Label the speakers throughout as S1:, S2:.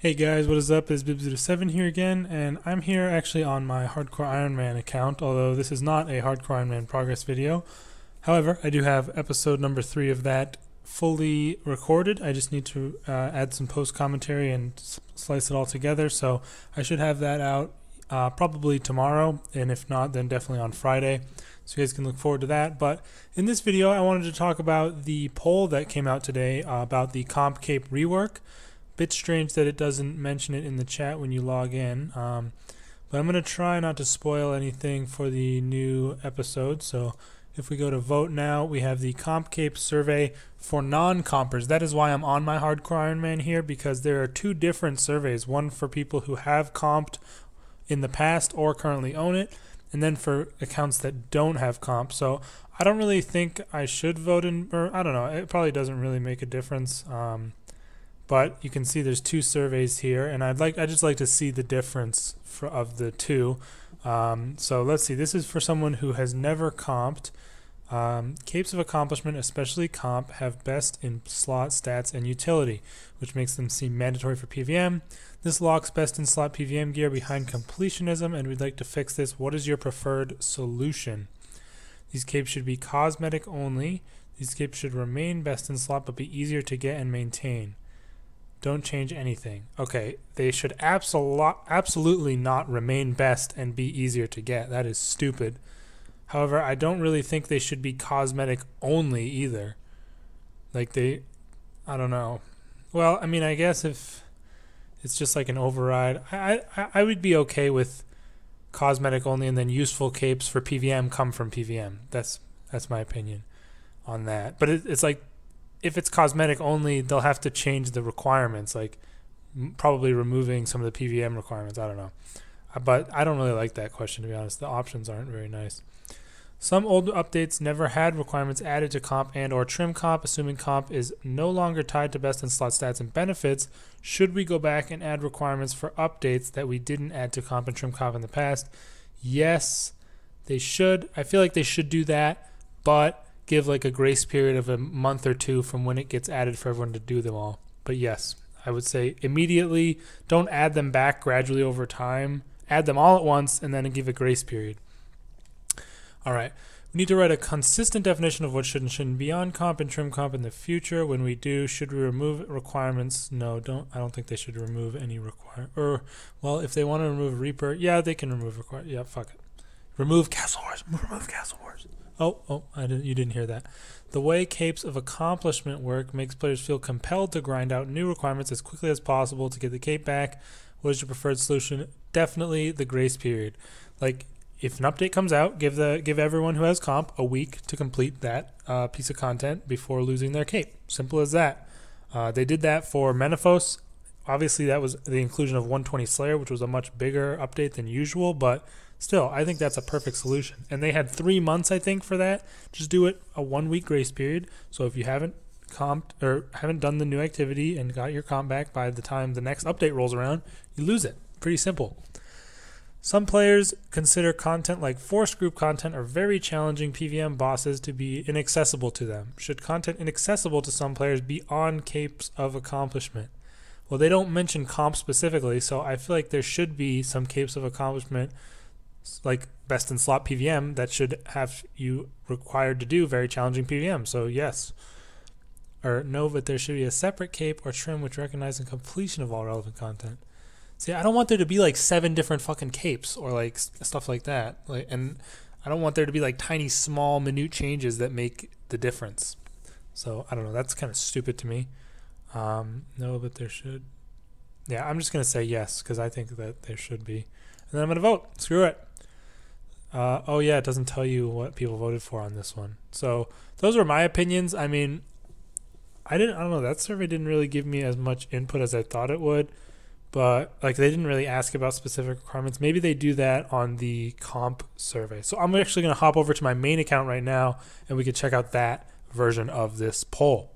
S1: Hey guys, what is up? It's Bibs07 here again, and I'm here actually on my Hardcore Iron Man account, although this is not a Hardcore Iron Man progress video. However, I do have episode number 3 of that fully recorded. I just need to add some post commentary and slice it all together, so I should have that out probably tomorrow, and if not, then definitely on Friday, so you guys can look forward to that. But in this video, I wanted to talk about the poll that came out today about the comp cape rework. Bit strange that it doesn't mention it in the chat when you log in, but I'm going to try not to spoil anything for the new episode. So if we go to vote now, we have the comp cape survey for non-compers. That is why I'm on my Hardcore Iron Man here, because there are two different surveys, one for people who have comped in the past or currently own it, and then for accounts that don't have comp. So I don't really think I should vote in, or I don't know, it probably doesn't really make a difference. But you can see there's two surveys here, and I'd just like to see the difference of the two. So let's see. This is for someone who has never comped. Capes of accomplishment, especially comp, have best in slot stats and utility, which makes them seem mandatory for PVM. This locks best in slot PVM gear behind completionism, and we'd like to fix this. What is your preferred solution? These capes should be cosmetic only. These capes should remain best in slot but be easier to get and maintain. Don't change anything. Okay, they should absolutely not remain best and be easier to get. That is stupid. However, I don't really think they should be cosmetic only either. Like I don't know. Well, I mean, I guess if it's just like an override, I would be okay with cosmetic only, and then useful capes for PVM come from PVM. That's my opinion on that. But it's like, if it's cosmetic only, they'll have to change the requirements, like probably removing some of the PVM requirements. I don't know. But I don't really like that question, to be honest. The options aren't very nice. Some old updates never had requirements added to comp and or trim comp. Assuming comp is no longer tied to best in slot stats and benefits, should we go back and add requirements for updates that we didn't add to comp and trim comp in the past? Yes, they should. I feel like they should do that, but give like a grace period of a month or two from when it gets added for everyone to do them all. But yes, I would say immediately. Don't add them back gradually over time. Add them all at once and then give a grace period. All right. We need to write a consistent definition of what should and shouldn't be on comp and trim comp in the future. When we do, should we remove requirements? No, I don't think they should remove any well, if they want to remove Reaper, yeah, they can remove yeah, fuck it. Remove Castle Wars. Remove Castle Wars. Oh, you didn't hear that. The way capes of accomplishment work makes players feel compelled to grind out new requirements as quickly as possible to get the cape back. What is your preferred solution? Definitely the grace period. Like, if an update comes out, give everyone who has comp a week to complete that piece of content before losing their cape. Simple as that. They did that for Menaphos. Obviously, that was the inclusion of 120 Slayer, which was a much bigger update than usual, but still, I think that's a perfect solution. And they had 3 months, I think, for that. Just do it a 1 week grace period. So if you haven't comped or haven't done the new activity and got your comp back by the time the next update rolls around, you lose it. Pretty simple. Some players consider content like force group content or very challenging PVM bosses to be inaccessible to them. Should content inaccessible to some players be on capes of accomplishment? Well, they don't mention comp specifically, so I feel like there should be some capes of accomplishment like best in slot PVM that should have you required to do very challenging PVM. So yes, or no, but there should be a separate cape or trim which recognizes completion of all relevant content. See, I don't want there to be like 7 different fucking capes or like stuff like that. And I don't want there to be like tiny, small, minute changes that make the difference. So I don't know. That's kind of stupid to me. No, but there should. Yeah, I'm just gonna say yes because I think that there should be, and then I'm gonna vote. Screw it. Oh yeah, it doesn't tell you what people voted for on this one. So those were my opinions. I mean, I don't know, that survey didn't really give me as much input as I thought it would, but like they didn't really ask about specific requirements. Maybe they do that on the comp survey. So I'm actually going to hop over to my main account right now and we can check out that version of this poll.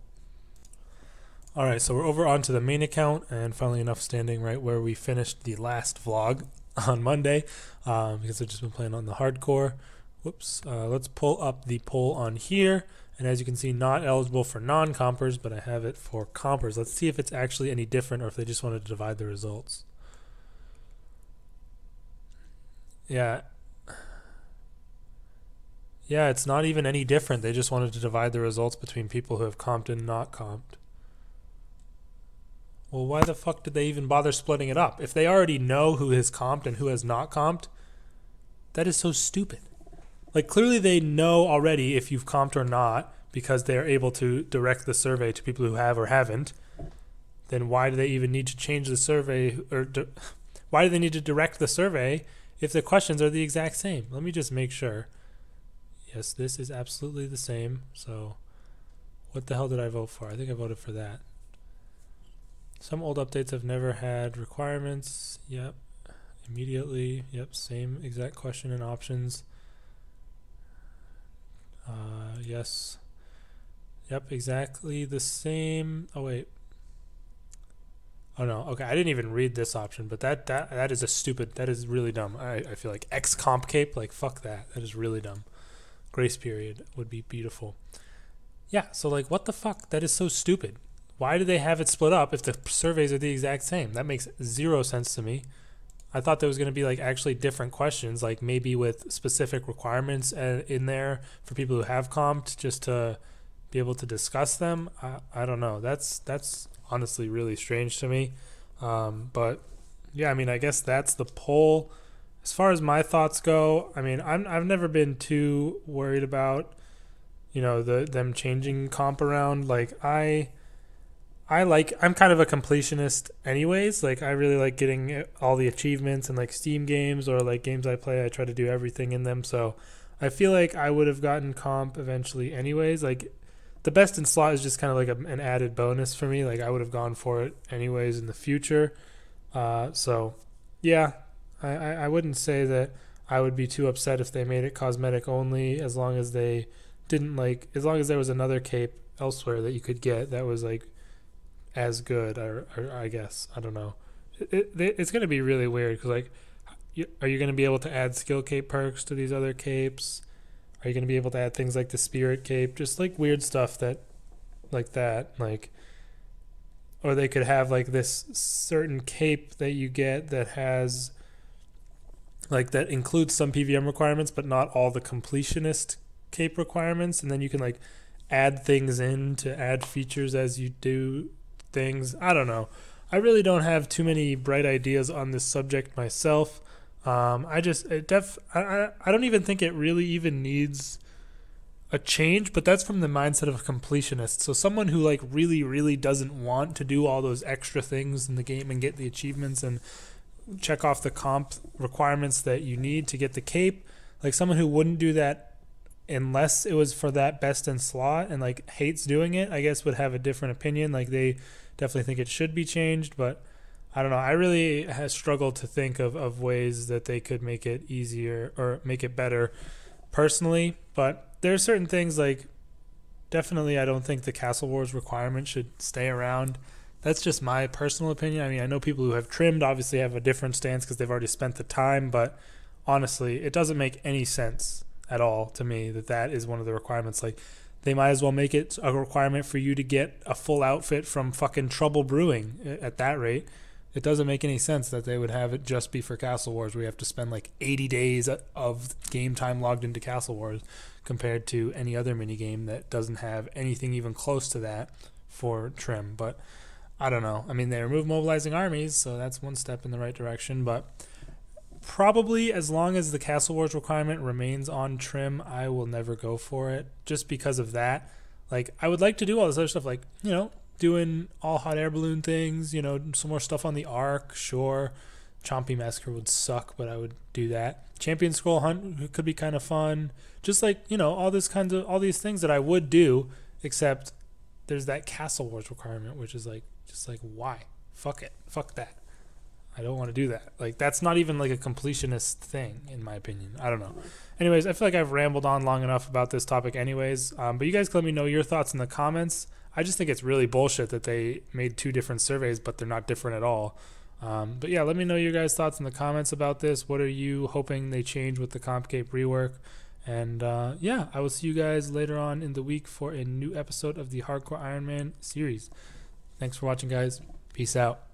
S1: All right, so we're over onto the main account, and funnily enough, standing right where we finished the last vlog on Monday, because I've just been playing on the hardcore. Whoops. Let's pull up the poll on here, And as you can see, not eligible for non-compers, but I have it for compers. Let's see if it's actually any different or if they just wanted to divide the results. Yeah. Yeah, it's not even any different. They just wanted to divide the results between people who have comped and not comped. Well, why the fuck did they even bother splitting it up? If they already know who has comped and who has not comped, that is so stupid. Like, clearly they know already if you've comped or not because they're able to direct the survey to people who have or haven't. Then why do they even need to change the survey, or why do they need to direct the survey if the questions are the exact same? Let me just make sure. Yes, this is absolutely the same. So what the hell did I vote for? I think I voted for that. Some old updates have never had requirements. Yep. Immediately. Yep. Same exact question and options. Yes. Yep. Exactly the same. Oh, wait. Oh, no. Okay. I didn't even read this option, but that is a stupid. That is really dumb. I feel like X comp cape. Like, fuck that. That is really dumb. Grace period would be beautiful. Yeah. So, like, what the fuck? That is so stupid. Why do they have it split up if the surveys are the exact same? That makes zero sense to me. I thought there was going to be like actually different questions, like maybe with specific requirements in there for people who have comped, just to be able to discuss them. I don't know. That's honestly really strange to me. But yeah, I mean, I guess that's the poll. As far as my thoughts go, I mean, I've never been too worried about, them changing comp around. Like I'm kind of a completionist anyways. Like, I really like getting all the achievements and like Steam games or like games I play. I try to do everything in them. So I feel like I would have gotten comp eventually anyways. Like, the best in slot is just kind of like an added bonus for me. Like, I would have gone for it anyways in the future. So yeah, I wouldn't say that I would be too upset if they made it cosmetic only, as long as they didn't as long as there was another cape elsewhere that you could get that was like as good, or I guess, I don't know. It's going to be really weird because, like, are you going to be able to add skill cape perks to these other capes? Are you going to be able to add things like the spirit cape? Just like weird stuff like, or they could have like this certain cape that you get that has like, that includes some PVM requirements but not all the completionist cape requirements, and then you can like add things in to add features as you do things. I don't know. I really don't have too many bright ideas on this subject myself. I don't even think it really even needs a change, but that's from the mindset of a completionist. So someone who like really, really doesn't want to do all those extra things in the game and get the achievements and check off the comp requirements that you need to get the cape, like someone who wouldn't do that unless it was for that best in slot and like hates doing it, I guess would have a different opinion. Like, they definitely think it should be changed, but I don't know. I really have struggled to think of ways that they could make it easier or make it better personally. But there are certain things, like, definitely I don't think the Castle Wars requirement should stay around. That's just my personal opinion. I mean, I know people who have trimmed obviously have a different stance because they've already spent the time, but honestly, it doesn't make any sense at all to me that is one of the requirements. Like, they might as well make it a requirement for you to get a full outfit from fucking Trouble Brewing at that rate. It doesn't make any sense that they would have it just be for Castle Wars, where you have to spend like 80 days of game time logged into Castle Wars compared to any other minigame that doesn't have anything even close to that for trim. But I don't know. I mean, they remove mobilizing armies, so that's one step in the right direction. But probably as long as the Castle Wars requirement remains on trim, I will never go for it, just because of that. Like, I would like to do all this other stuff, like, doing all hot air balloon things, some more stuff on the Ark, sure. Chompy Massacre would suck, but I would do that. Champion Scroll Hunt could be kind of fun. Just like, all these things that I would do, except there's that Castle Wars requirement, which is like, just like, why? Fuck it. Fuck that. I don't want to do that. Like, that's not even like a completionist thing, in my opinion. I don't know. Anyways, I feel like I've rambled on long enough about this topic anyways. But you guys can let me know your thoughts in the comments. I just think it's really bullshit that they made two different surveys, but they're not different at all. But yeah, let me know your guys' thoughts in the comments about this. What are you hoping they change with the CompCape rework? And yeah, I will see you guys later on in the week for a new episode of the Hardcore Ironman series. Thanks for watching, guys. Peace out.